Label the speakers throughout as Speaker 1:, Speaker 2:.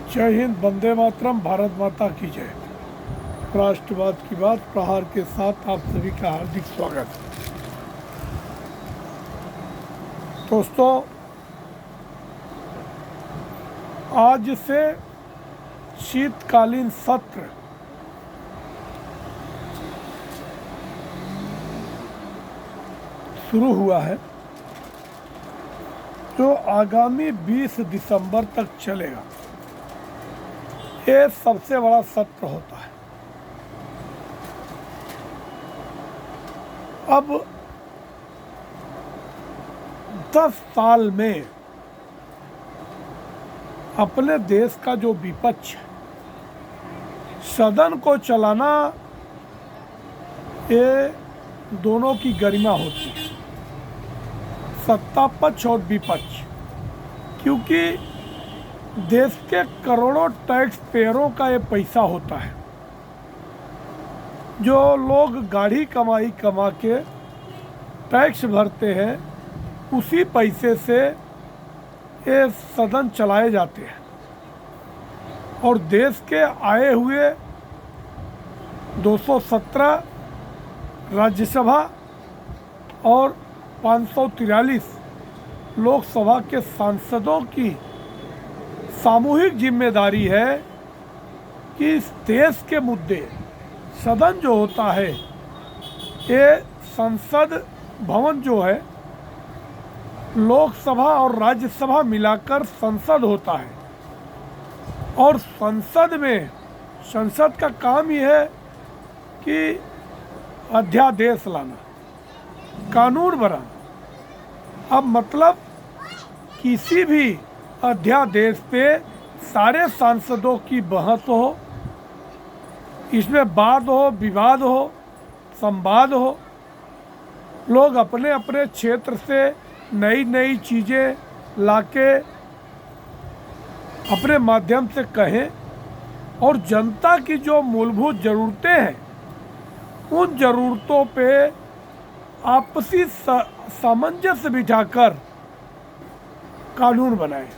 Speaker 1: जय हिंद, वंदे मातरम, भारत माता की जय। राष्ट्रवाद की बात प्रहार के साथ आप सभी का हार्दिक स्वागत। दोस्तों, आज से शीतकालीन सत्र शुरू हुआ है जो आगामी 20 दिसंबर तक चलेगा। ये सबसे बड़ा सत्र होता है। अब 10 साल में अपने देश का जो विपक्ष है, सदन को चलाना, ये दोनों की गरिमा होती है, सत्ता पक्ष और विपक्ष। क्योंकि देश के करोड़ों टैक्स पेयरों का ये पैसा होता है, जो लोग गाढ़ी कमाई कमा के टैक्स भरते हैं, उसी पैसे से ये सदन चलाए जाते हैं। और देश के आए हुए 217 राज्यसभा और 543 लोकसभा के सांसदों की सामूहिक जिम्मेदारी है कि इस देश के मुद्दे, सदन जो होता है, ये संसद भवन जो है, लोकसभा और राज्यसभा मिलाकर संसद होता है। और संसद का काम ही है कि अध्यादेश लाना, कानून बनाना। अब मतलब किसी भी अध्यादेश पे सारे सांसदों की बहस हो, इसमें वाद हो, विवाद हो, संवाद हो, लोग अपने अपने क्षेत्र से नई नई चीज़ें लाके अपने माध्यम से कहें, और जनता की जो मूलभूत ज़रूरतें हैं, उन ज़रूरतों पे आपसी सामंजस्य बिठाकर कानून बनाए।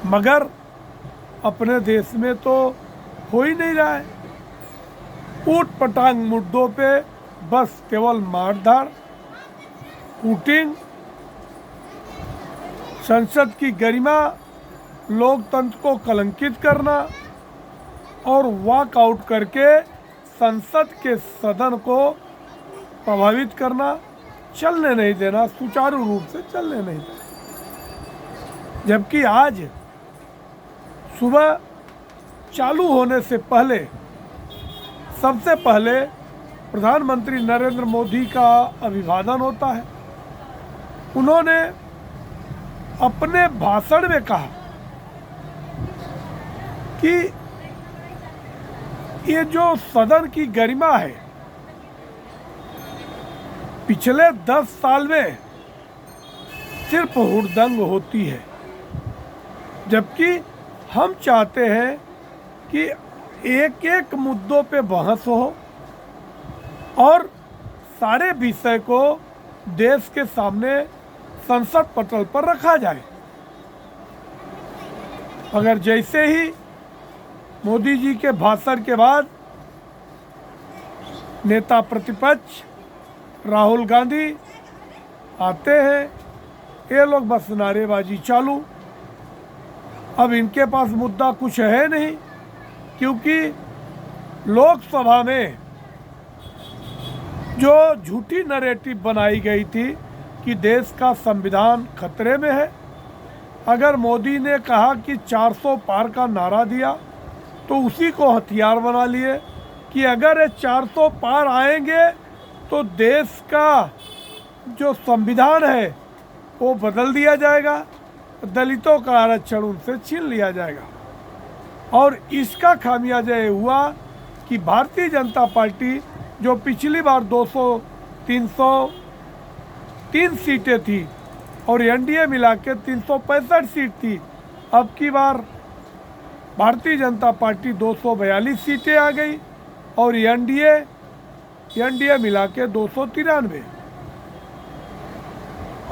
Speaker 1: मगर अपने देश में तो हो ही नहीं रहा है। ऊट पटांग मुद्दों पे बस केवल मारधाड़, कूटिंग, संसद की गरिमा, लोकतंत्र को कलंकित करना और वॉकआउट करके संसद के सदन को प्रभावित करना, चलने नहीं देना, सुचारू रूप से चलने नहीं देना। जबकि आज सुबह चालू होने से पहले सबसे पहले प्रधानमंत्री नरेंद्र मोदी का अभिवादन होता है। उन्होंने अपने भाषण में कहा कि ये जो सदन की गरिमा है, पिछले 10 साल में सिर्फ हुड़दंग होती है। जबकि हम चाहते हैं कि एक एक मुद्दों पे बहस हो और सारे विषय को देश के सामने संसद पटल पर रखा जाए। अगर जैसे ही मोदी जी के भाषण के बाद नेता प्रतिपक्ष राहुल गांधी आते हैं, ये लोग बस नारेबाजी चालू। अब इनके पास मुद्दा कुछ है नहीं, क्योंकि लोकसभा में जो झूठी नैरेटिव बनाई गई थी कि देश का संविधान खतरे में है। अगर मोदी ने कहा कि 400 पार का नारा दिया, तो उसी को हथियार बना लिए कि अगर ये 400 पार आएंगे तो देश का जो संविधान है वो बदल दिया जाएगा, दलितों का आरक्षण उनसे छीन लिया जाएगा। और इसका खामियाजा ये हुआ कि भारतीय जनता पार्टी, जो पिछली बार 303 सीटें थी और एनडीए मिला के 365 सीट थी, अब की बार भारतीय जनता पार्टी 242 सीटें आ गई और एनडीए मिला के 293।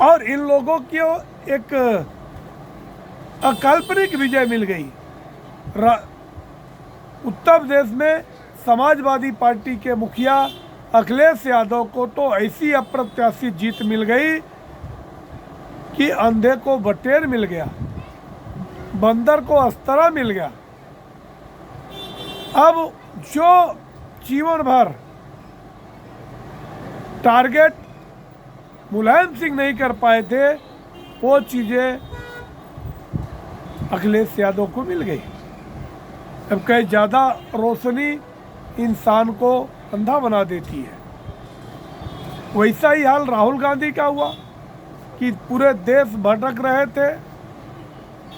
Speaker 1: और इन लोगों की एक अकाल्पनिक विजय मिल गई। उत्तर प्रदेश में समाजवादी पार्टी के मुखिया अखिलेश यादव को तो ऐसी अप्रत्याशित जीत मिल गई कि अंधे को बटेर मिल गया, बंदर को अस्तरा मिल गया। अब जो जीवन भर टारगेट मुलायम सिंह नहीं कर पाए थे, वो चीज़ें अखिलेश यादव को मिल गई। अब कहीं ज़्यादा रोशनी इंसान को अंधा बना देती है। वैसा ही हाल राहुल गांधी का हुआ कि पूरे देश भटक रहे थे।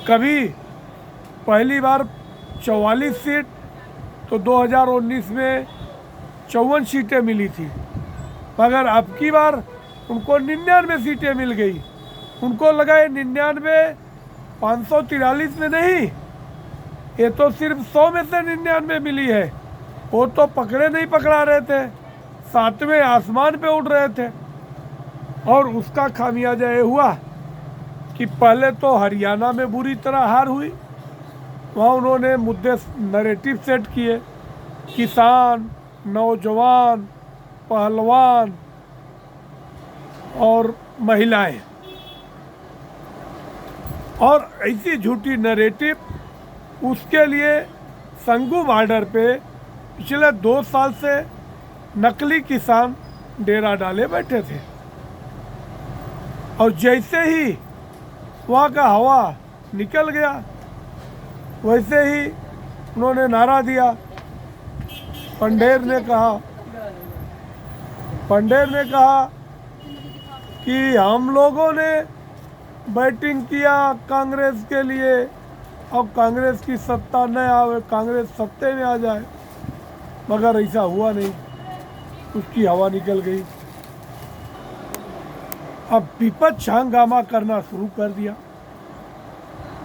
Speaker 1: कभी पहली बार 44 सीट, तो 2019 में 54 सीटें मिली थी, मगर अब की बार उनको 99 सीटें मिल गई। उनको लगा ये 99 543 में नहीं, ये तो सिर्फ 100 में से 99 मिली है। वो तो पकड़े नहीं पकड़ा रहे थे, 7वें आसमान पे उड़ रहे थे। और उसका खामियाजा ये हुआ कि पहले तो हरियाणा में बुरी तरह हार हुई। वहाँ उन्होंने मुद्दे नैरेटिव सेट किए, किसान, नौजवान, पहलवान और महिलाएं, और ऐसी झूठी नैरेटिव। उसके लिए संगू बॉर्डर पे पिछले 2 साल से नकली किसान डेरा डाले बैठे थे, और जैसे ही वहाँ का हवा निकल गया, वैसे ही उन्होंने नारा दिया। पंडेर ने कहा कि हम लोगों ने बैटिंग किया कांग्रेस के लिए, अब कांग्रेस की सत्ता न आवे, कांग्रेस सत्ते में आ जाए। मगर ऐसा हुआ नहीं, उसकी हवा निकल गई। अब विपक्ष हंगामा करना शुरू कर दिया।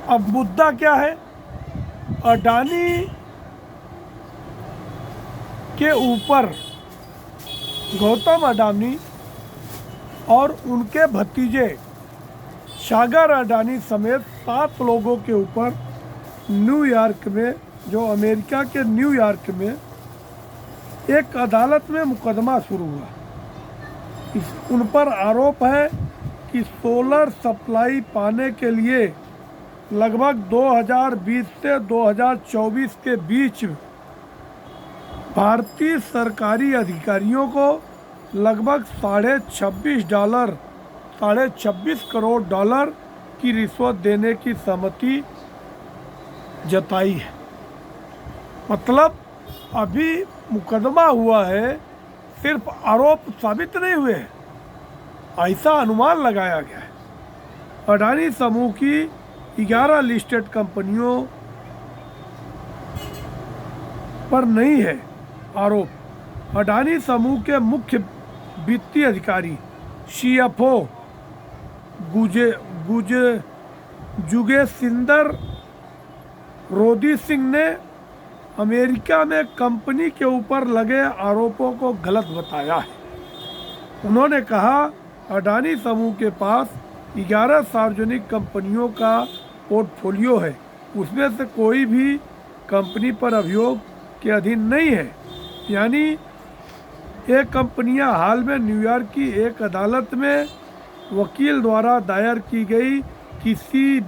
Speaker 1: अब मुद्दा क्या है? अडानी के ऊपर गौतम अडानी और उनके भतीजे सागर अडानी समेत 7 लोगों के ऊपर न्यूयॉर्क में, जो अमेरिका के न्यूयॉर्क में एक अदालत में मुकदमा शुरू हुआ। उन पर आरोप है कि सोलर सप्लाई पाने के लिए लगभग 2020 से 2024 के बीच भारतीय सरकारी अधिकारियों को लगभग $26.5 करोड़ की रिश्वत देने की सहमति जताई है। मतलब अभी मुकदमा हुआ है, सिर्फ आरोप साबित नहीं हुए हैं, ऐसा अनुमान लगाया गया है। अडानी समूह की 11 लिस्टेड कंपनियों पर नहीं है आरोप। अडानी समूह के मुख्य वित्तीय अधिकारी CFO जुगेसिंदर रोधी सिंह ने अमेरिका में कंपनी के ऊपर लगे आरोपों को गलत बताया है। उन्होंने कहा, अडानी समूह के पास 11 सार्वजनिक कंपनियों का पोर्टफोलियो है, उसमें से कोई भी कंपनी पर अभियोग के अधीन नहीं है। यानी ये कंपनियां हाल में न्यूयॉर्क की एक अदालत में वकील द्वारा दायर की गई किसी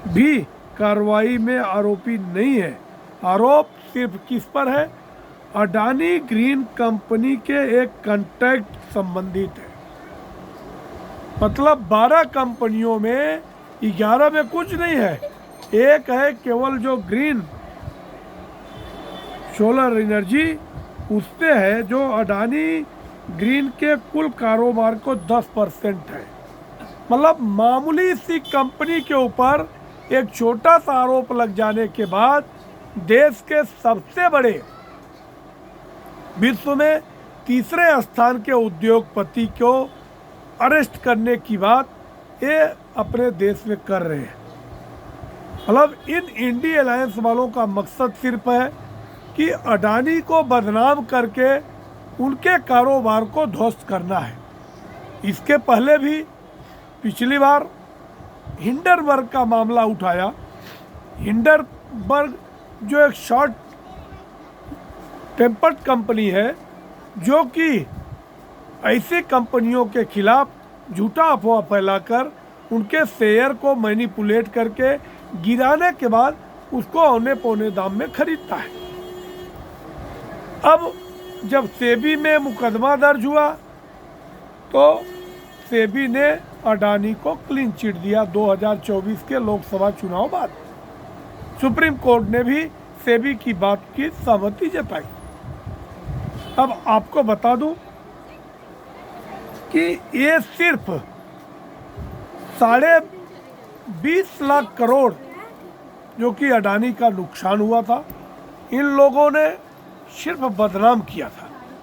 Speaker 1: भी कार्रवाई में आरोपी नहीं है। आरोप सिर्फ किस पर है? अडानी ग्रीन कंपनी के एक कॉन्ट्रैक्ट संबंधित है। मतलब 12 कंपनियों में 11 में कुछ नहीं है। एक है केवल जो ग्रीन सोलर एनर्जी, उससे है जो अडानी ग्रीन के कुल कारोबार को 10% है। मतलब मामूली सी कंपनी के ऊपर एक छोटा सा आरोप लग जाने के बाद देश के सबसे बड़े, विश्व में तीसरे स्थान के उद्योगपति को अरेस्ट करने की बात ये अपने देश में कर रहे हैं। मतलब इन इंडी अलायंस वालों का मकसद सिर्फ है कि अडानी को बदनाम करके उनके कारोबार को ध्वस्त करना है। इसके पहले भी पिछली बार हिंडरबर्ग का मामला उठाया। हिंडरबर्ग जो एक शॉर्ट टेम्पर्ड कंपनी है, जो कि ऐसी कंपनियों के खिलाफ झूठा अफवाह फैलाकर उनके शेयर को मैनिपुलेट करके गिराने के बाद उसको औने पौने दाम में खरीदता है। अब जब सेबी में मुकदमा दर्ज हुआ तो सेबी ने अडानी को क्लीन चिट दिया 2024 के लोकसभा चुनाव बाद। सुप्रीम कोर्ट ने भी सेबी की बात की सहमति जताई। अब आपको बता दूं कि ये सिर्फ 20.5 लाख करोड़ जो कि अडानी का नुकसान हुआ था, इन लोगों ने सिर्फ बदनाम किया था।